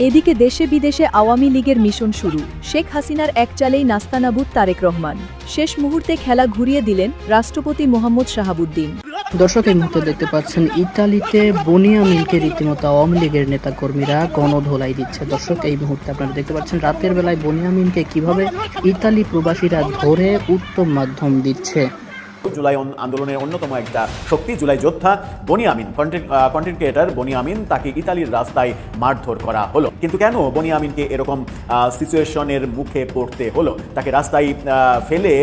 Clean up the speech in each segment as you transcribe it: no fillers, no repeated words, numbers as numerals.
এদিকে দেশে বিদেশে আওয়ামী লীগের মিশন শুরু। শেখ হাসিনার এক চালেই নাস্তানাবুদ তারেক রহমান। শেষ মুহূর্তে খেলা ঘুরিয়ে দিলেন রাষ্ট্রপতি মোহাম্মদ শাহাবুদ্দিন। দর্শক, এই মুহূর্তে দেখতে পাচ্ছেন ইতালিতে বনিয়ামিনকে রীতিমতো আওয়ামী লীগের নেতাকর্মীরা গণধোলাই দিচ্ছে। দর্শক, এই মুহূর্তে আপনারা দেখতে পাচ্ছেন রাতের বেলায় বনিয়ামিনকে কিভাবে ইতালি প্রবাসীরা ধরে উত্তম মাধ্যম দিচ্ছে। জুলাই আন্দোলনের অন্যতম একটা শক্তি জুলাই যোদ্ধা বনিয়ামিন, কন্টেন্ট ক্রিয়েটার বনিয়ামিন, তাকে ইতালির রাস্তায় মারধর করা হলো। কিন্তু কেন বনিয়ামিনকে এরকম সিচুয়েশনের মুখে পড়তে হলো? তাকে রাস্তায় ফেলে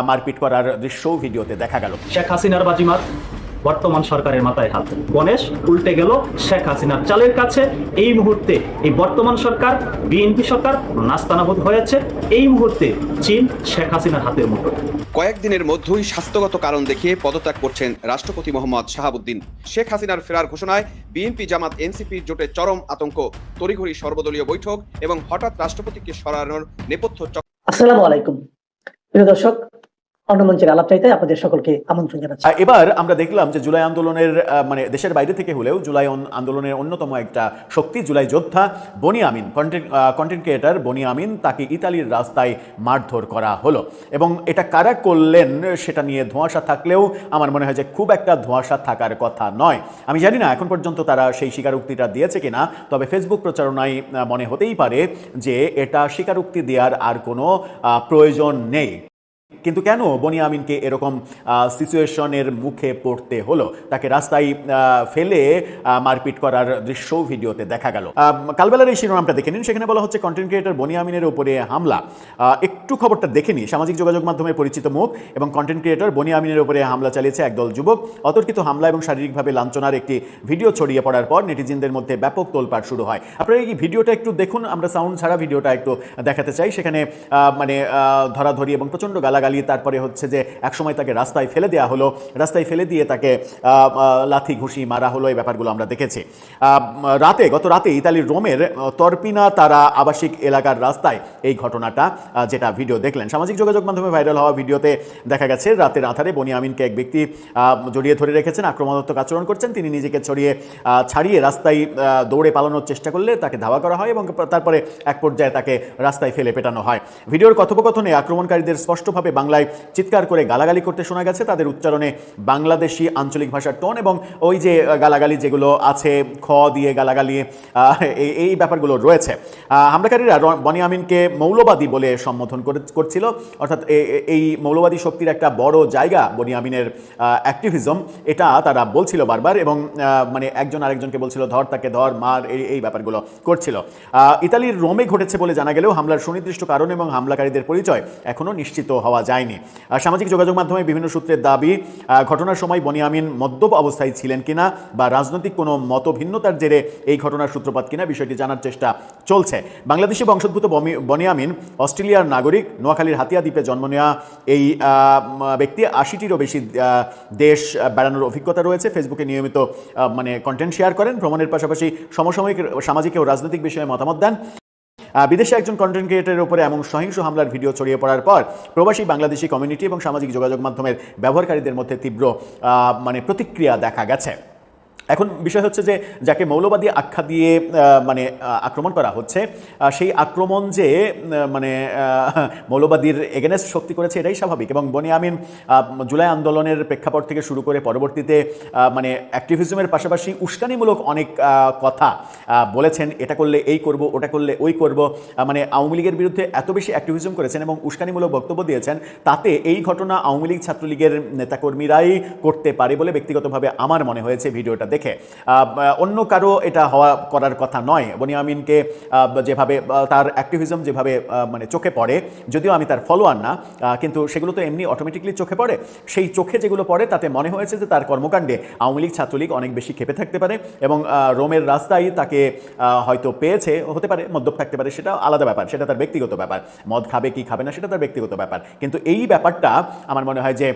মারপিট করার দৃশ্যও ভিডিওতে দেখা গেল। শেখ হাসিনার বাজিমাত বর্তমান সরকারের মাথায় হাত। গণেশ উল্টে গেল শেখ হাসিনার চালের কাছে। এই মুহূর্তে এই বর্তমান সরকার, বিএনপি সরকার নাস্তানাবুদ হয়েছে। এই মুহূর্তে চীন শেখ হাসিনার হাতের মুঠো। কয়েকদিনের মধ্যেই স্বাস্থ্যগত কারণ দেখিয়ে পদত্যাগ করছেন রাষ্ট্রপতি মোহাম্মদ শাহাবুদ্দিন। শেখ হাসিনার ফেরার ঘোষণায় বিএনপি জামাত এনসিপির জোটে চরম আতঙ্ক, তড়িঘড়ি সর্বদলীয় বৈঠক এবং হঠাৎ রাষ্ট্রপতিকে সরানোর নেপথ্য। আসসালামু আলাইকুম প্রিয় দর্শক, অন্যমঞ্চের আলাপ চাইতে আপনাদের সকলকে আমন্ত্রণ জানাচ্ছি। এবার আমরা দেখলাম যে জুলাই আন্দোলনের মানে দেশের বাইরে থেকে হলেও জুলাই আন্দোলনের অন্যতম একটা শক্তি জুলাই যোদ্ধা বনিয়ামিন, কন্টেন্ট ক্রিয়েটার বনিয়ামিন, তাকে ইতালির রাস্তায় মারধর করা হলো। এবং এটা কারা করলেন সেটা নিয়ে ধোঁয়াশা থাকলেও আমার মনে হয় যে খুব একটা ধোঁয়াশা থাকার কথা নয়। আমি জানি না এখন পর্যন্ত তারা সেই স্বীকারোক্তিটা দিয়েছে কিনা, তবে ফেসবুক প্রচারণায় মনে হতেই পারে যে এটা স্বীকারোক্তি দেওয়ার আর কোনো প্রয়োজন নেই। কিন্তু কেন বনিয়ামিনকে এরকম সিচুয়েশনের মুখে পড়তে হলো? তাকে রাস্তায় ফেলে মারপিট করার দৃশ্যও ভিডিওতে দেখা গেল। কালবেলার এই শিরোনামটা দেখে নিন, সেখানে বলা হচ্ছে কন্টেন্ট ক্রিয়েটর বনিয়ামিনের উপরে হামলা। একটু খবরটা দেখে নিই। সামাজিক যোগাযোগ মাধ্যমে পরিচিত মুখ এবং কন্টেন্ট ক্রিয়েটর বনিয়ামিনের উপরে হামলা চালিয়েছে একদল যুবক। অতর্কিত হামলা এবং শারীরিকভাবে লাঞ্ছনার একটি ভিডিও ছড়িয়ে পড়ার পর নেটিজেনদের মধ্যে ব্যাপক তোলপাড় শুরু হয়। আপনারা এই ভিডিওটা একটু দেখুন, আমরা সাউন্ড ছাড়া ভিডিওটা একটু দেখাতে চাই। সেখানে মানে ধরাধরি এবং প্রচণ্ড গালাগালি, তারপরে হচ্ছে যে একসময় তাকে রাস্তায় ফেলে দেওয়া হলো, রাস্তায় ফেলে দিয়ে তাকে লাথি ঘুষি মারা হলো। এই ব্যাপারগুলো আমরা দেখেছি। গত রাতে ইতালির রোমের তরপিনা তারা আবাসিক এলাকার রাস্তায় এই ঘটনাটা, যেটা ভিডিও দেখলেন সামাজিক যোগাযোগ মাধ্যমে ভাইরাল হওয়া ভিডিওতে দেখা গেছে রাতের আঁধারে বনিয়ামিনকে এক ব্যক্তি জড়িয়ে ধরে রেখেছেন, আক্রমণাত্মক আচরণ করছেন। তিনি নিজেকে ছাড়িয়ে রাস্তায় দৌড়ে পালানোর চেষ্টা করলে তাকে ধাওয়া করা হয় এবং তারপরে এক পর্যায়ে তাকে রাস্তায় ফেলে পেটানো হয়। ভিডিওর কথোপকথনে আক্রমণকারীদের স্পষ্টভাবে বাংলায় চিৎকার করে গালাগালি করতে শোনা গেছে। তাদের উচ্চারণে বাংলাদেশি আঞ্চলিক ভাষার টোন এবং ওই যে গালাগালি যেগুলো আছে, খ দিয়ে গালাগালি, এই ব্যাপারগুলো রয়েছে। হামলাকারীরা বনিয়ামিনকে মৌলবাদী বলে সম্বোধন করছিল। অর্থাৎ এই মৌলবাদী শক্তির একটা বড় জায়গা বনিয়ামিনের অ্যাক্টিভিজম, এটা তারা বলছিল বারবার এবং মানে একজন আরেকজনকে বলছিল ধর তাকে ধর, মার, এই ব্যাপারগুলো করছিল। ইতালির রোমে ঘটেছে বলে জানা গেলেও হামলার সুনির্দিষ্ট কারণ এবং হামলাকারীদের পরিচয় এখনও নিশ্চিত হওয়া যায়নি। সামাজিক যোগাযোগ মাধ্যমে বিভিন্ন সূত্রের দাবি, ঘটনার সময় বনিয়ামিন মদ্যপ অবস্থায় ছিলেন কিনা বা রাজনৈতিক কোনো মতভিন্নতার জেরে এই ঘটনার সূত্রপাত কিনা বিষয়টি জানার চেষ্টা চলছে। বাংলাদেশি বংশোদ্ভূত বনিয়ামিন অস্ট্রেলিয়ার নাগরিক। নোয়াখালীর হাতিয়া দ্বীপে জন্ম নেওয়া এই ব্যক্তি ৮০টিরও বেশি দেশ বেড়ানোর অভিজ্ঞতা রয়েছে। ফেসবুকে নিয়মিত মানে কন্টেন্ট শেয়ার করেন, ভ্রমণের পাশাপাশি সমসাময়িক সামাজিক ও রাজনৈতিক বিষয়ে মতামত দেন। বিদেশে একজন কন্টেন্ট ক্রিয়েটরের উপরে এমন সহিংস হামলার ভিডিও ছড়িয়ে পড়ার পর প্রবাসী বাংলাদেশি কমিউনিটি এবং সামাজিক যোগাযোগ মাধ্যমের ব্যবহারকারীদের মধ্যে তীব্র মানে প্রতিক্রিয়া দেখা গেছে। এখন বিষয় হচ্ছে যে যাকে মৌলবাদী আখ্যা দিয়ে মানে আক্রমণ করা হচ্ছে, সেই আক্রমণ যে মানে মৌলবাদীর এগেনেস্ট শক্তি করেছে এটাই স্বাভাবিক। এবং বনিয়ামিন জুলাই আন্দোলনের প্রেক্ষাপট থেকে শুরু করে পরবর্তীতে মানে অ্যাক্টিভিজমের পাশাপাশি উস্কানিমূলক অনেক কথা বলেছেন। এটা করলে এই করব, ওটা করলে ওই করব, মানে আওয়ামী লীগের বিরুদ্ধে এত বেশি অ্যাক্টিভিজম করেছেন এবং উস্কানিমূলক বক্তব্য দিয়েছেন, তাতে এই ঘটনা আওয়ামী লীগ ছাত্রলীগের নেতাকর্মীরাই করতে পারে বলে ব্যক্তিগতভাবে আমার মনে হয়েছে ভিডিওটা দেখে। অন্য কারো এটা করার কথা নয়। বনিয়ামিনকে যেভাবে তার অ্যাক্টিভিজম যেভাবে মানে চোখে পড়ে, যদিও আমি তার ফলোয়ার না, কিন্তু সেগুলো তো এমনি অটোমেটিকলি চোখে পড়ে। সেই চোখে যেগুলো পড়ে তাতে মনে হয়েছে যে তার কর্মকাণ্ডে আওয়ামী লীগ ছাত্রলীগ অনেক বেশি ক্ষেপে থাকতে পারে এবং রোমের রাস্তায় তাকে হয়তো পেয়েছে, হতে পারে মদ্যপ থাকতে পারে, সেটা আলাদা ব্যাপার, সেটা তার ব্যক্তিগত ব্যাপার। মদ খাবে কি খাবে না সেটা তার ব্যক্তিগত ব্যাপার। কিন্তু এই ব্যাপারটা আমার মনে হয় যে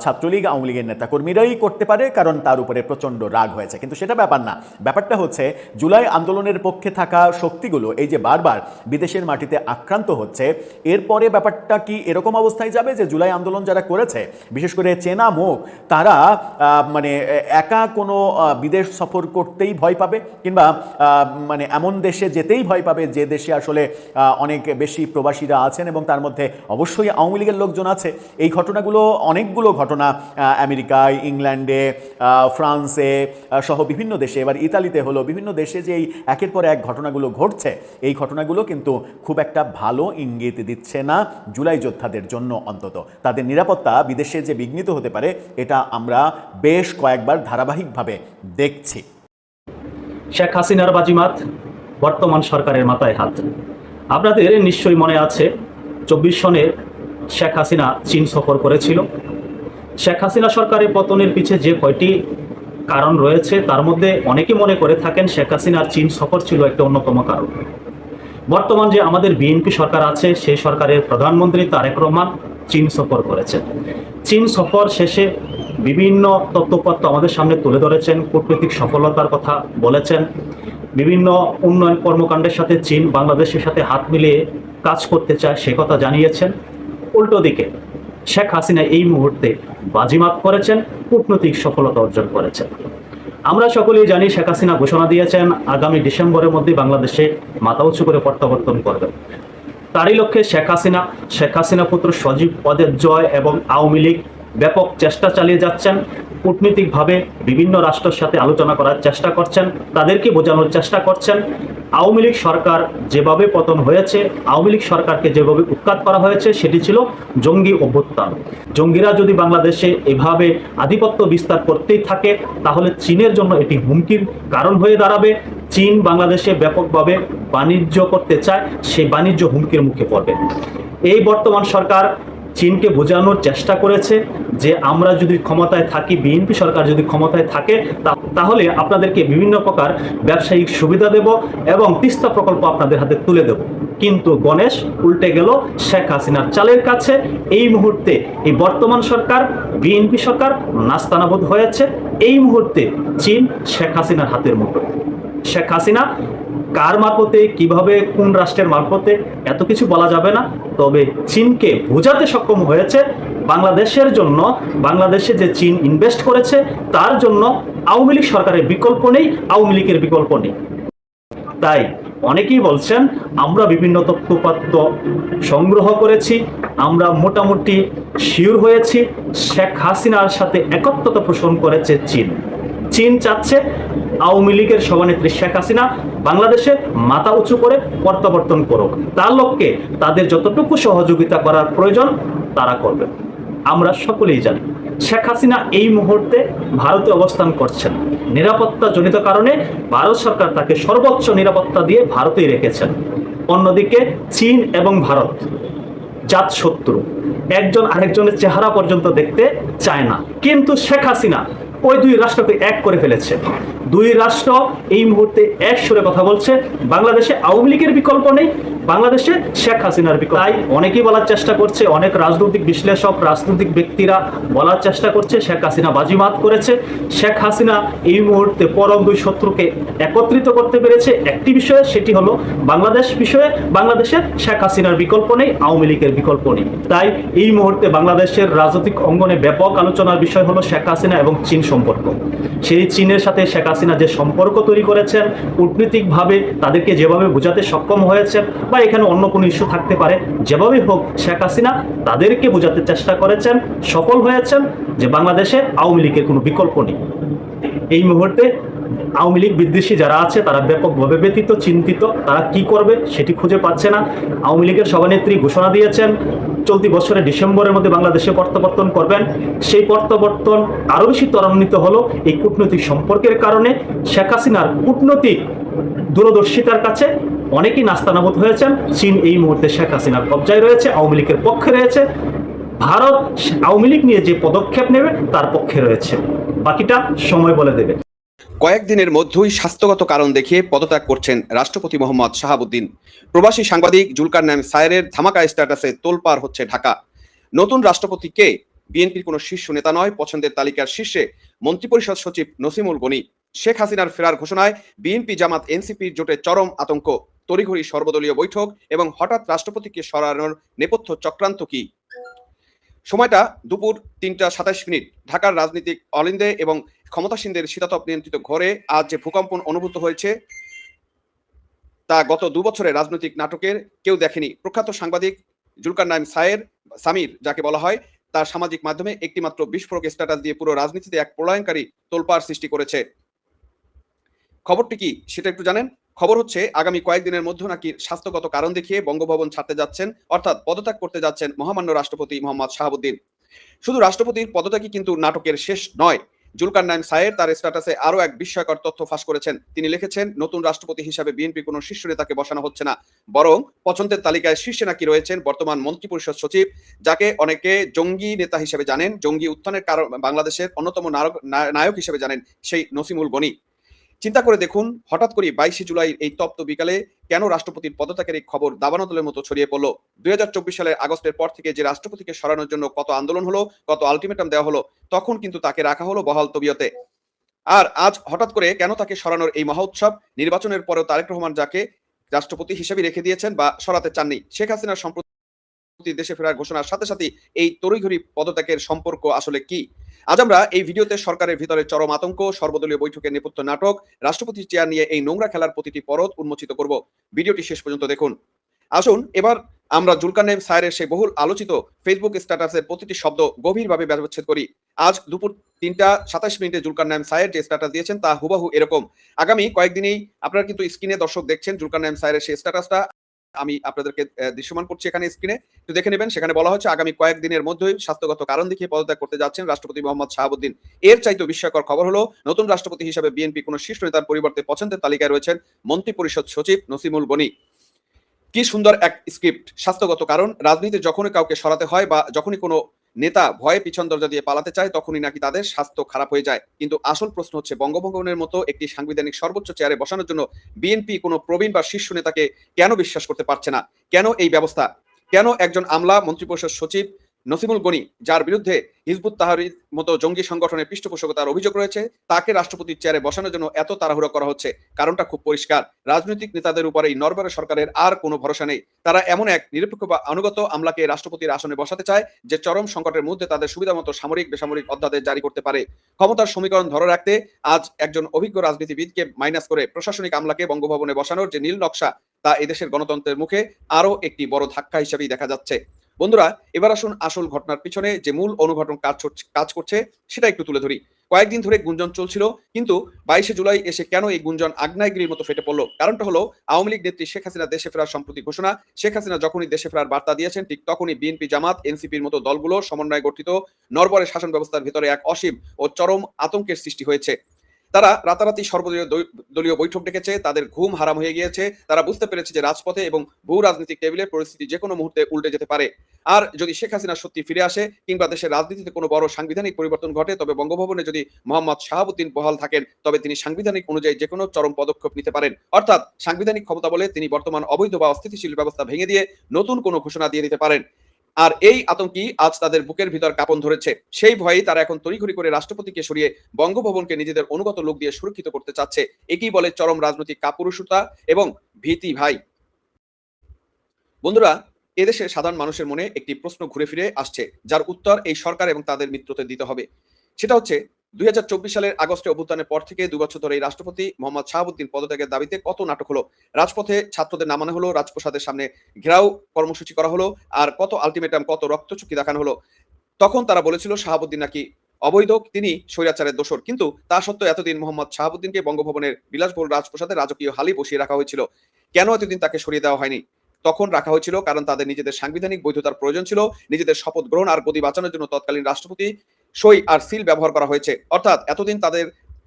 ছাত্রলীগ আওয়ামী লীগের নেতাকর্মীরাই করতে পারে, কারণ তার উপরে প্রচণ্ড রাগ রাগ হয়েছে, কিন্তু সেটা ব্যাপার না। ব্যাপারটা হচ্ছে জুলাই আন্দোলনের পক্ষে থাকা শক্তিগুলো এই যে বারবার বিদেশের মাটিতে আক্রান্ত হচ্ছে, এরপরে ব্যাপারটা কি এরকম অবস্থায় যাবে যে জুলাই আন্দোলন যারা করেছে, বিশেষ করে চেনা মুখ, তারা মানে একা কোনো বিদেশ সফর করতেই ভয় পাবে, কিংবা মানে এমন দেশে যেতেই ভয় পাবে যে দেশে আসলে অনেক বেশি প্রবাসীরা আছেন এবং তার মধ্যে অবশ্যই আওয়ামী লীগের লোকজন আছে। এই ঘটনাগুলো, অনেকগুলো ঘটনা আমেরিকায়, ইংল্যান্ডে, ফ্রান্সে সহ বিভিন্ন দেশে, এবার ইতালিতে হলো, বিভিন্ন দেশে যে এই একের পর এক ঘটনাগুলো ঘটছে, এই ঘটনাগুলো কিন্তু খুব একটা ভালো ইঙ্গিত দিচ্ছে না জুলাই যোদ্ধাদের জন্য। অন্তত তাদের নিরাপত্তা বিদেশে যে বিঘ্নিত হতে পারে, এটা আমরা বেশ কয়েকবার ধারাবাহিকভাবে দেখছি। শেখ হাসিনার বাজিমাত, বর্তমান সরকারের মাথায় হাত। আপনাদের নিশ্চয়ই মনে আছে 24 সনে শেখ হাসিনা চীন সফর করেছিল। শেখ হাসিনা সরকারের পতনের পিছে যে কয়টি কারণ রয়েছে, তার মধ্যে অনেকে মনে করে থাকেন শেখ হাসিনার চীন সফর ছিল একটা অন্যতম কারণ। বর্তমান যে আমাদের বিএনপি সরকার আছে, সেই সরকারের প্রধানমন্ত্রী তারেক রহমান চীন সফর করেছেন। চীন সফর শেষে বিভিন্ন তথ্যপত্র আমাদের সামনে তুলে ধরেছেন, কূটনৈতিক সফলতার কথা বলেছেন, বিভিন্ন উন্নয়ন কর্মকাণ্ডের সাথে চীন বাংলাদেশের সাথে হাত মিলিয়ে কাজ করতে চায় সে কথা জানিয়েছেন। উল্টো দিকে শেখ হাসিনা এই মুহূর্তে বাজিমাত করেছেন, কূটনৈতিক সফলতা অর্জন করেছেন। আমরা সকলেই জানি শেখ হাসিনা ঘোষণা দিয়েছেন আগামী ডিসেম্বরের মধ্যে বাংলাদেশে মাথা উঁচু করে প্রত্যাবর্তন করবেন। তারই লক্ষ্যে শেখ হাসিনা পুত্র সজীব পদের জয় এবং আওয়ামী লীগ ব্যাপক চেষ্টা চালিয়ে যাচ্ছেন। কূটনীতিকভাবে বিভিন্ন রাষ্ট্রের সাথে আলোচনা করার চেষ্টা করছেন, তাদেরকে বোঝানোর চেষ্টা করছেন আওয়ামী লীগ সরকার যেভাবে পতন হয়েছে, আওয়ামী লীগ সরকারকে যেভাবে উৎখাত করা হয়েছে, সেটি ছিল জঙ্গি অভ্যুত্থান। জঙ্গিরা যদি বাংলাদেশে এভাবে আধিপত্য বিস্তার করতেই থাকে, তাহলে চীনের জন্য এটি হুমকির কারণ হয়ে দাঁড়াবে। চীন বাংলাদেশে ব্যাপকভাবে বাণিজ্য করতে চায়, সেই বাণিজ্য হুমকির মুখে পড়বে। এই বর্তমান সরকার চীনকে বোঝানোর চেষ্টা করেছে যে আমরা যদি ক্ষমতায় থাকি, বিএনপি সরকার যদি ক্ষমতায় থাকে, তাহলে আপনাদেরকে বিভিন্ন প্রকার ব্যবসায়িক সুবিধা দেব এবং তিস্তা প্রকল্প আপনাদের হাতে তুলে দেব। কিন্তু গণেশ উল্টে গেল শেখ হাসিনার চালের কাছে। এই মুহূর্তে এই বর্তমান সরকার, বিএনপি সরকার নাস্তানাবুদ হয়েছে। এই মুহূর্তে চীন শেখ হাসিনার হাতের মুঠোয়। শেখ হাসিনা কার মারফতে, কিভাবে, কোন রাষ্ট্রের মারফতে, এত কিছু বলা যাবে না। তবে চীনকে বোঝাতে সক্ষম হয়েছে বাংলাদেশের জন্য, বাংলাদেশে যে চীন ইনভেস্ট করেছে তার জন্য আওয়ামী লীগ সরকারের বিকল্প নেই, আওয়ামী লীগের বিকল্প নেই। তাই অনেকেই বলছেন আমরা বিভিন্ন তথ্যপত্র সংগ্রহ করেছি, আমরা মোটামুটি শিওর হয়েছি শেখ হাসিনার সাথে একত্রতা পোষণ করেছে চীন। চীন চাচ্ছে আওয়ামী লীগের সভানেত্রী শেখ হাসিনা বাংলাদেশে মাথা উঁচু করে প্রত্যাবর্তন করুক। তার লক্ষ্যে তাদের যতটুকু সহযোগিতা করার প্রয়োজন তারা করবে। আমরা সকলেই জানি শেখ হাসিনা এই মুহূর্তে ভারতে অবস্থান করছেন। নিরাপত্তা জনিত কারণে ভারত সরকার তাকে সর্বোচ্চ নিরাপত্তা দিয়ে ভারতেই রেখেছেন। অন্যদিকে চীন এবং ভারত জাত শত্রু, একজন আরেকজনের চেহারা পর্যন্ত দেখতে চায় না। কিন্তু শেখ হাসিনা ওই দুই রাষ্ট্রকে এক করে ফেলেছে। দুই রাষ্ট্র এই মুহূর্তে এক সুরে কথা বলছে, বাংলাদেশে আওয়ামী লীগের বিকল্প নেই, বাংলাদেশে শেখ হাসিনার বিকল্প। তাই অনেকেই বলার চেষ্টা করছে, অনেক রাজনৈতিক বিশ্লেষক, রাজনৈতিক ব্যক্তিরা বলার চেষ্টা করছে শেখ হাসিনা বাজিমাত করেছে। শেখ হাসিনা এই মুহূর্তে পরম দুই শত্রুকে একত্রিত করতে পেরেছে একটি বিষয়ে, সেটি হলো বাংলাদেশ বিষয়ে। বাংলাদেশে শেখ হাসিনার বিকল্প নেই, আওয়ামী লীগের বিকল্প নেই। তাই এই মুহূর্তে বাংলাদেশের রাজনৈতিক অঙ্গনে ব্যাপক আলোচনার বিষয় হলো শেখ হাসিনা এবং চীন সম্পর্ক। সেই চীনের সাথে শেখ হাসিনা যে সম্পর্ক তৈরি করেছেন, কূটনীতিকভাবে তাদেরকে যেভাবে বোঝাতে সক্ষম হয়েছেন, বা এখানে অন্য কোনো ইস্যু থাকতে পারে, যেভাবেই হোক শেখ হাসিনা তাদেরকে বোঝাতে চেষ্টা করেছেন, সফল হয়েছেন যে বাংলাদেশে আওয়ামী লীগের কোনো বিকল্প নেই। এই মুহূর্তে আওয়ামী লীগ বিদ্বেষী যারা আছে তারা ব্যাপকভাবে ব্যথিত, চিন্তিত, তারা কি করবে সেটি খুঁজে পাচ্ছে না। আওয়ামী লীগের সভানেত্রী ঘোষণা দিয়েছেন চলতি বছরের ডিসেম্বরের মধ্যে বাংলাদেশে প্রত্যাবর্তন করবেন। সেই প্রত্যাবর্তন আরো বেশি ত্বরান্বিত হলো এই কূটনৈতিক সম্পর্কের কারণে। শেখ হাসিনার কূটনৈতিক দূরদর্শিতার কাছে অনেকেই নাস্তানাবুদ হয়েছেন। চীন এই মুহূর্তে শেখ হাসিনার কবজায় রয়েছে, আওয়ামী লীগের পক্ষে রয়েছে। ভারত আওয়ামী লীগ নিয়ে যে পদক্ষেপ নেবে তার পক্ষে রয়েছে। বাকিটা সময় বলে দেবে। কয়েকদিনের মধ্যেই স্বাস্থ্যগত কারণ দেখিয়ে পদত্যাগ করছেন রাষ্ট্রপতি মোহাম্মদ শাহাবুদ্দিন। প্রবাসী সাংবাদিক জুলকারনাইন সায়েরের ধামাকা স্ট্যাটাসে তোলপাড় হচ্ছে ঢাকা। নতুন রাষ্ট্রপতি কে? বিএনপির কোনো শীর্ষ নেতা নয়, পছন্দের তালিকার শীর্ষে মন্ত্রিপরিষদ সচিব নসিমুল গনি। শেখ হাসিনার ফেরার ঘোষণায় বিএনপি জামাত এনসিপির জোটে চরম আতঙ্ক, তড়িঘড়ি সর্বদলীয় বৈঠক এবং হঠাৎ রাষ্ট্রপতিকে সরানোর নেপথ্য চক্রান্ত কি? সময়টা দুপুর ৩টা ২৭ ঢাকার রাজনীতিক অলিন্দে এবং ক্ষমতাসীনদের শীতাতপ নিয়ন্ত্রিত ঘরে আজ যে ভূকম্পন অনুভূত হয়েছে তা গত ২ বছরের রাজনৈতিক নাটকের কেউ দেখেনি। প্রখ্যাত সাংবাদিক জুলকারনাইন সামির যাকে বলা হয়, তার সামাজিক মাধ্যমে একটিমাত্র বিস্ফোরক স্ট্যাটাস দিয়ে পুরো রাজনীতিতে এক প্রলয়নকারী তোলপাড় সৃষ্টি করেছে। খবরটি কি সেটা একটু জানেন? খবর হচ্ছে আগামী কয়েকদিনের মধ্যে নাকি স্বাস্থ্যগত কারণ দেখিয়ে বঙ্গভবন ছাড়তে যাচ্ছেন, অর্থাৎ পদত্যাগ করতে যাচ্ছেন মহামান্য রাষ্ট্রপতি মোহাম্মদ শাহাবুদ্দিন। শুধু রাষ্ট্রপতির পদত্যাগই কিন্তু নাটকের শেষ নয়। জুলকারনাইন সায়ের তার স্ট্যাটাসে আরো এক বিস্ময়কর তথ্য ফাঁস করেছেন। তিনি লিখেছেন, নতুন রাষ্ট্রপতি হিসাবে বিএনপি কোনো শীর্ষ নেতাকে বসানো হচ্ছে না, বরং পছন্দের তালিকায় শীর্ষে নাকি রয়েছেন বর্তমান মন্ত্রিপরিষদ সচিব, যাকে অনেকে জঙ্গি নেতা হিসেবে জানেন, জঙ্গি উত্থানের কারণ বাংলাদেশের অন্যতম নায়ক হিসেবে জানেন, সেই নসিমুল গনি। চিন্তা করে দেখুন, হঠাৎ করে 22শে জুলাই এই তপ্ত বিকালে কেন রাষ্ট্রপতির পদত্যাগের এই খবর দাবানলের মতো ছড়িয়ে পড়লো। 2024 সালের আগস্টের পর থেকে যে রাষ্ট্রপতিকে সরানোর জন্য কত আন্দোলন হলো, কত আলটিমেটাম দেওয়া হলো, তখন কিন্তু তাকে রাখা হলো বহাল তবিয়তে। আর আজ হঠাৎ করে কেন তাকে সরানোর এই মহা উৎসব? নির্বাচনের পরেও তারেক রহমান যাকে রাষ্ট্রপতি হিসেবে রেখে দিয়েছেন বা সরাতে চাননি, শেখ হাসিনার সম্প্রতি দেশে ফেরার ঘোষণার সাথে সাথে এই তড়িঘড়ি পদত্যাগের সম্পর্ক আসলে কি? আজ আমরা এই ভিডিওতে সরকারের ভিতরে চরম আতঙ্ক, সর্বদলীয় বৈঠকের নেপথ্য নাটক, রাষ্ট্রপতির চেয়ার নিয়ে এই নোংরা খেলার প্রতিটি পরত উন্মোচিত করব। ভিডিওটি শেষ পর্যন্ত দেখুন। আসুন এবার আমরা জুলকারনাইন সায়েরের সেই বহুল আলোচিত ফেসবুক স্ট্যাটাসের প্রতিটি শব্দ গভীরভাবে ব্যবচ্ছেদ করি। আজ দুপুর ৩টা ২৭ জুলকারনাইন সায়ের যে স্ট্যাটাস দিয়েছেন তা হুবাহু এরকম। আগামী কয়েকদিনেই আপনারা কিন্তু স্ক্রিনে দর্শক দেখছেন জুলকারনাইন সায়েরের সেই স্ট্যাটাসটা আমি আপনাদেরকে দৃশ্যমান করছি এখানে স্ক্রিনে, একটু দেখে নেবেন। সেখানে বলা হচ্ছে আগামী কয়েকদিনের মধ্যেই স্বাস্থ্যগত কারণ দেখিয়ে পদত্যাগ করতে যাচ্ছেন রাষ্ট্রপতি মোহাম্মদ শাহাবুদ্দিন। এর চাইতে বিস্ময়কর খবর হলো, নতুন রাষ্ট্রপতি হিসেবে বিএনপি কোনো শীর্ষ নেতার পরিবর্তে পছন্দের তালিকায় রয়েছেন মন্ত্রিপরিষদ সচিব নসিমুল গনি। কি সুন্দর এক স্ক্রিপ্ট! স্বাস্থ্যগত কারণ, রাজনীতিতে যখনই কাউকে সরাতে হয় বা যখনই কোনো নেতা ভয়ে পিছন দরজা দিয়ে পালাতে চায়, তখনই নাকি তাদের স্বাস্থ্য খারাপ হয়ে যায়। কিন্তু আসল প্রশ্ন হচ্ছে, বঙ্গভবনের মতো একটি সাংবিধানিক সর্বোচ্চ চেয়ারে বসানোর জন্য বিএনপি কোনো প্রবীণ বা শীর্ষ নেতাকে কেন বিশ্বাস করতে পারছে না? কেন এই ব্যবস্থা? কেন একজন আমলা মন্ত্রিপরিষদ সচিব নসিমুল গনি, যার বিরুদ্ধে হিজবুত তাহরীর মতো জঙ্গি সংগঠনের পৃষ্ঠপোষকতার অভিযোগ রয়েছে, তাকে রাষ্ট্রপতির চেয়ারে বসানোর জন্য এত তাড়াহুড়ো করা হচ্ছে? কারণটা খুব পরিষ্কার। রাজনৈতিক নেতাদের উপরে এই নরবরে সরকারের আর কোনো ভরসা নেই। তারা এমন এক নিরপেক্ষ বা আনুগত আমলাকে রাষ্ট্রপতির আসনে বসাতে চায়, যে চরম সংকটের মধ্যে তাদের সুবিধামতো সামরিক বেসামরিক অধ্যাদেশ জারি করতে পারে। ক্ষমতার সমীকরণ ধরে রাখতে আজ একজন অভিজ্ঞ রাজনীতিবিদকে মাইনাস করে প্রশাসনিক আমলাকে বঙ্গভবনে বসানোর যে নীল নকশা, তা এদেশের গণতন্ত্রের মুখে আরো একটি বড় ধাক্কা হিসেবেই দেখা যাচ্ছে। বন্ধুরা, এবার আসুন আসল ঘটনার পিছনে যে মূল অনুঘটন কাজ করছে সেটা একটু তুলে ধরি। কয়েকদিন ধরে গুঞ্জন চলছিল, কিন্তু 22শে জুলাই এসে কেন এই গুঞ্জন আগ্নেয়গিরির মতো ফেটে পড়লো? কারণটা হলো, আওয়ামী লীগ নেত্রী শেখ হাসিনা দেশে ফেরার সম্প্রতি ঘোষণা। শেখ হাসিনা যখনই দেশে ফেরার বার্তা দিয়েছেন, ঠিক তখনই বিএনপি জামাত এনসিপির মতো দলগুলো সমন্বয়ে গঠিত নরবরে শাসন ব্যবস্থার ভিতরে এক অসীম ও চরম আতঙ্কের সৃষ্টি হয়েছে। তারা রাতারাতি সর্বদলীয় বৈঠক ডেকেছে, তাদের ঘুম হারাম হয়ে গিয়েছে। তারা বুঝতে পেরেছে যে রাজপথে এবং ভূ রাজনৈতিক টেবিলের পরিস্থিতি যে কোনো মুহূর্তে উল্টে যেতে পারে। আর যদি শেখ হাসিনা সত্যি ফিরে আসে কিংবা দেশের রাজনীতিতে কোনো বড় সাংবিধানিক পরিবর্তন ঘটে, তবে বঙ্গভবনে যদি মোহাম্মদ শাহাবুদ্দিন বহাল থাকেন, তবে তিনি সাংবিধানিক অনুযায়ী যে কোনো চরম পদক্ষেপ নিতে পারেন। অর্থাৎ সাংবিধানিক ক্ষমতা বলে তিনি বর্তমান অবৈধ বা অস্থিতিশীল ব্যবস্থা ভেঙে দিয়ে নতুন কোনো ঘোষণা দিয়ে দিতে পারেন। আর এই আতঙ্কই আজ তাদের বুকের ভিতর কাঁপন ধরেছে। সেই ভয়েই তারা এখন তড়িঘড়ি করে রাষ্ট্রপতিকে সরিয়ে বঙ্গভবনকে নিজেদের অনুগত লোক দিয়ে সুরক্ষিত করতে চাচ্ছে। একেই বলে চরম রাজনৈতিক কাপুরুষতা এবং ভীতি। ভাই বন্ধুরা, এদেশে সাধারণ মানুষের মনে একটি প্রশ্ন ঘুরে ফিরে আসছে, যার উত্তর এই সরকার এবং তাদের মিত্রদের দিতে হবে। সেটা হচ্ছে, 2024 সালের আগস্টে অভ্যুত্থানের পর থেকে 2 বছর ধরে এই রাষ্ট্রপতি মোহাম্মদ শাহাবুদ্দিন পদত্যাগের দাবিতে কত নাটক হলো। রাজপথে ছাত্রদের নামানো হলো, রাজপ্রাসাদের সামনে ঘেরাও কর্মসূচি করা হলো, আর কত আলটিমেটাম, কত রক্তচুক্তি দেখানো হলো। তখন তারা বলেছিল শাহাবুদ্দিন নাকি অবৈধ, তিনি স্বৈরাচারের দোসর। কিন্তু তা সত্ত্বেও এতদিন মোহাম্মদ শাহাবুদ্দিনকে বঙ্গভবনের বিলাসবহুল রাজপ্রাসাদে রাজকীয় হালি বসিয়ে রাখা হয়েছিল। কেন এতদিন তাকে সরিয়ে দেওয়া হয়নি? তখন রাখা হয়েছিল কারণ তাদের নিজেদের সাংবিধানিক বৈধতার প্রয়োজন ছিল। নিজেদের শপথ গ্রহণ আর গদি বাঁচানোর জন্য তৎকালীন রাষ্ট্রপতি সই আর সিল ব্যবহার করা হয়েছে। অর্থাৎ এতদিন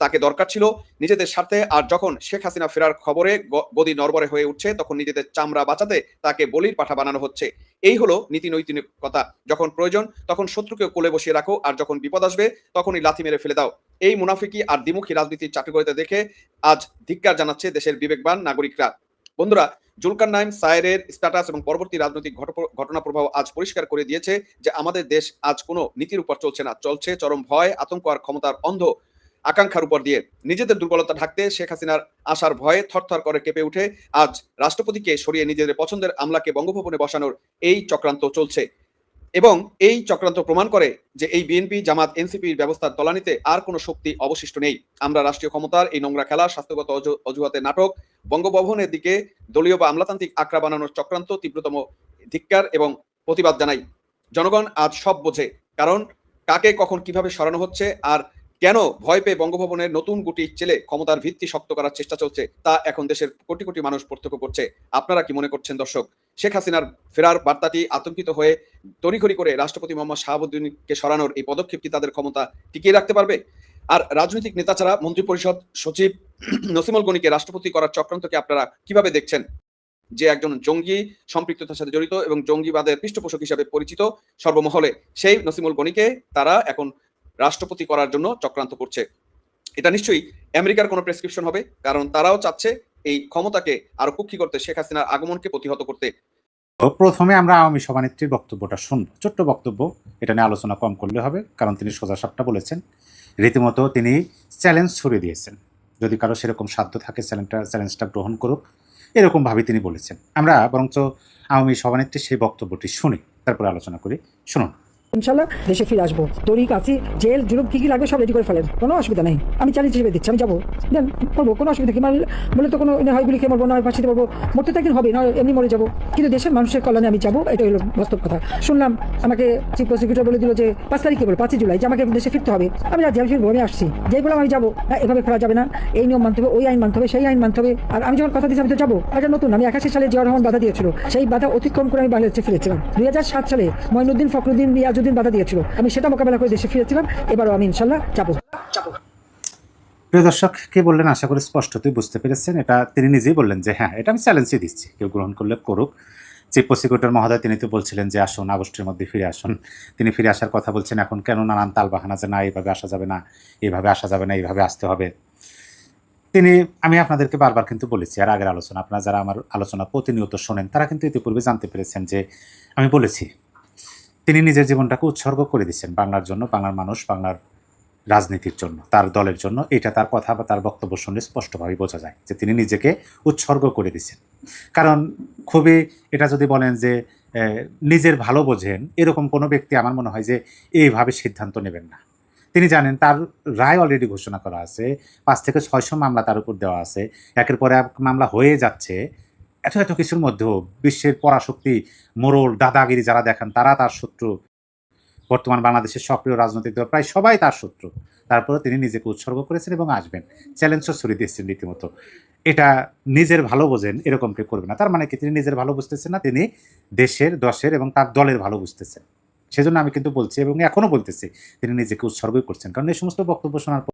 তাকে দরকার ছিল নিজেদের স্বার্থে। আর যখন শেখ হাসিনা ফেরার খবরে গদি নড়বড়ে হয়ে উঠছে, তখন নিজেদের চামড়া বাঁচাতে তাকে বলির পাঠা বানানো হচ্ছে। এই হলো নীতি নৈতিকতা। যখন প্রয়োজন তখন শত্রুকে কোলে বসিয়ে রাখো, আর যখন বিপদ আসবে তখনই লাথি মেরে ফেলে দাও। এই মুনাফিকি আর দ্বিমুখী রাজনীতির চাটুকারিতা দেখে আজ ধিক্কার জানাচ্ছে দেশের বিবেকবান নাগরিকরা। বন্ধুরা, জুলকারনাইন সায়েরের স্ট্যাটাস এবং পরবর্তী রাজনৈতিক ঘটনা প্রবাহ আজ পরিষ্কার করে দিয়েছে যে আমাদের দেশ আজ কোনো নীতির উপর চলছে না, চলছে চরম ভয়, আতঙ্ক আর ক্ষমতার অন্ধ আকাঙ্ক্ষার উপর দিয়ে নিজেদের দুর্বলতা ঢাকতে শেখ হাসিনার আসার ভয়ে থরথর করে কেঁপে উঠে আজ রাষ্ট্রপতিকে সরিয়ে নিজেদের পছন্দের আমলাকে বঙ্গভবনে বসানোর এই চক্রান্ত চলছে। এবং এই চক্রান্ত প্রমাণ করে যে এই বিএনপি জামাত এনসিপির ব্যবস্থার তলানিতে আর কোনো শক্তি অবশিষ্ট নেই। আমরা রাষ্ট্রীয় ক্ষমতার এই নোংরা খেলা, স্বাস্থ্যগত অজুহাতে নাটক, বঙ্গভবনের দিকে দলীয় বা আমলাতান্ত্রিক আঁকড়া বানানোর চক্রান্ত তীব্রতম ধিক্কার এবং প্রতিবাদ জানাই। জনগণ আজ সব বোঝে, কারণ কাকে কখন কিভাবে সরানো হচ্ছে আর কেন ভয় পেয়ে বঙ্গভবনের নতুন গুটি চেলে ক্ষমতার ভিত্তি শক্ত করার চেষ্টা চলছে তা এখন দেশের কোটি কোটি মানুষ প্রত্যক্ষ করছে। আপনারা কি মনে করছেন দর্শক? শেখ হাসিনার ফেরার বার্তাটি আতঙ্কিত হয়ে তড়িঘড়ি করে রাষ্ট্রপতি মোহাম্মদ শাহাবুদ্দিনকে সরানোর এই পদক্ষেপ কি তাদের ক্ষমতা টিকিয়ে রাখতে পারবে? আর রাজনৈতিক নেতা ছাড়া মন্ত্রিপরিষদ সচিব নসিমুল গনিকে রাষ্ট্রপতি করার চক্রান্তকে আপনারা কিভাবে দেখছেন? যে একজন জঙ্গি সম্পৃক্ততার সাথে জড়িত এবং জঙ্গিবাদের পৃষ্ঠপোষক হিসাবে পরিচিত সর্বমহলে, সেই নসিমুল গনিকে তারা এখন রাষ্ট্রপতি করার জন্য চক্রান্ত করছে। এটা নিশ্চয়ই আমেরিকার কোনো প্রেসক্রিপশন হবে, কারণ তারাও চাচ্ছে এই ক্ষমতাকে আরো কুক্ষি করতে, শেখ হাসিনার আগমনকে প্রতিহত করতে। প্রথমে আমরা আওয়ামী সভানেত্রীর বক্তব্যটা শুনব। ছোট্ট বক্তব্য, এটা নিয়ে আলোচনা কম করলে হবে, কারণ তিনি সোজা সাপটা বলেছেন। রীতিমতো তিনি চ্যালেঞ্জ ছড়িয়ে দিয়েছেন, যদি কারো সেরকম সাধ্য থাকে চ্যালেঞ্জটা গ্রহণ করুক, এরকমভাবে তিনি বলেছেন। আমরা বরঞ্চ আওয়ামী সভানেত্রীর সেই বক্তব্যটি শুনি, তারপরে আলোচনা করি। শুনুন। ইনশাল্লাহ দেশে ফিরে আসবো। তরিক আছি, জেল জুলুম কি কি লাগবে সব রেডি করে ফেলেন, কোনো অসুবিধা নেই। আমি চ্যালেঞ্জ হিসেবে দিচ্ছি, আমি যাবো, দেন করবো, কোনো অসুবিধা কি বলে তো কোনো হয় গুলি খেয়ে মরবো, না হয় ফাঁসিতে পারবো, মরতে তো একদিন হবে, না এমনি মরে যাবো, কিন্তু দেশের মানুষের কল্যাণে আমি যাবো, এটা হলো বাস্তব কথা। শুনলাম আমাকে চিফ প্রসিকিউটর বলে দিল যে 5 তারিখে বলো 5 জুলাই যে আমাকে দেশে ফিরতে হবে। আমি রাজি, আমি ফিরবো, আমি আসছি, যেই বললাম আমি যাবো, না এভাবে ফেরা যাবে না, এই নিয়ম মানতে হবে, ওই আইন মানতে হবে, সেই আইন মানতে হবে। আর আমি যখন কথা দিয়েছি আমি তো যাবো, এটা নতুন, আমি 81 সালে জিয়াউর রহমান বাধা দিয়েছিল, সেই বাধা অতিক্রম করে আমি বাংলাদেশে ফিরেছিলাম। 2007 সালে মঈনুদ্দিন ফখরুদ্দিন রিয়াজউদ্দিন বাধা দিয়েছিল, আমি সেটা মোকাবেলা করে দেশে ফিরেছিলাম। এবারও আমি ইনশাল্লাহ যাবো। প্রিয় দর্শক, কে বললেন আশা করি স্পষ্টতই বুঝতে পেরেছেন। এটা তিনি নিজেই বললেন যে হ্যাঁ, এটা আমি চ্যালেঞ্জই দিচ্ছি, কেউ গ্রহণ করলে করুক। চিফ প্রসিকিউটর মহোদয় তিনি তো বলছিলেন যে আসুন, আগস্টের মধ্যে ফিরে আসুন। তিনি ফিরে আসার কথা বলছেন, এখন কেন নানান তালবাহানা যে না এইভাবে আসা যাবে না, এইভাবে আসা যাবে না, এইভাবে আসতে হবে। আমি আপনাদেরকে বারবার কিন্তু বলেছি, আর আগের আলোচনা, আপনারা যারা আমার আলোচনা প্রতিনিয়ত শোনেন তারা কিন্তু ইতিপূর্বে জানতে পেরেছেন যে আমি বলেছি তিনি নিজের জীবনটাকে উৎসর্গ করে দিচ্ছেন বাংলার জন্য, বাংলার মানুষ, বাংলার রাজনীতির জন্য, তার দলের জন্য। এটা তার কথা বা তার বক্তব্য শুনলে স্পষ্টভাবে বোঝা যায় যে তিনি নিজেকে উৎসর্গ করে দিচ্ছেন। কারণ খুবই, এটা যদি বলেন যে নিজের ভালো বোঝেন, এরকম কোনো ব্যক্তি আমার মনে হয় যে এইভাবে সিদ্ধান্ত নেবেন না। তিনি জানেন তার রায় অলরেডি ঘোষণা করা আছে, 5 থেকে 600 মামলা তার উপর দেওয়া আছে, একের পরে এক মামলা হয়ে যাচ্ছে। এত কিছুর মধ্যেও বিশ্বের পরাশক্তি, মোড়ল, দাদাগিরি যারা দেখান তারা তার শত্রু। বর্তমান বাংলাদেশের সক্রিয় রাজনৈতিক দল প্রায় সবাই তার শত্রু। তারপরে তিনি নিজেকে উৎসর্গ করেছেন এবং আসবেন, চ্যালেঞ্জও ছড়িয়ে দিয়েছেন রীতিমতো। এটা নিজের ভালো বোঝেন এরকম কেউ করবে না। তার মানে কি তিনি নিজের ভালো বুঝতেছেন না, তিনি দেশের, দশের এবং তার দলের ভালো বুঝতেছেন। সেজন্য আমি কিন্তু বলছি এবং এখনও বলতেছি তিনি নিজেকে উৎসর্গই করছেন। কারণ এই সমস্ত বক্তব্য শোনার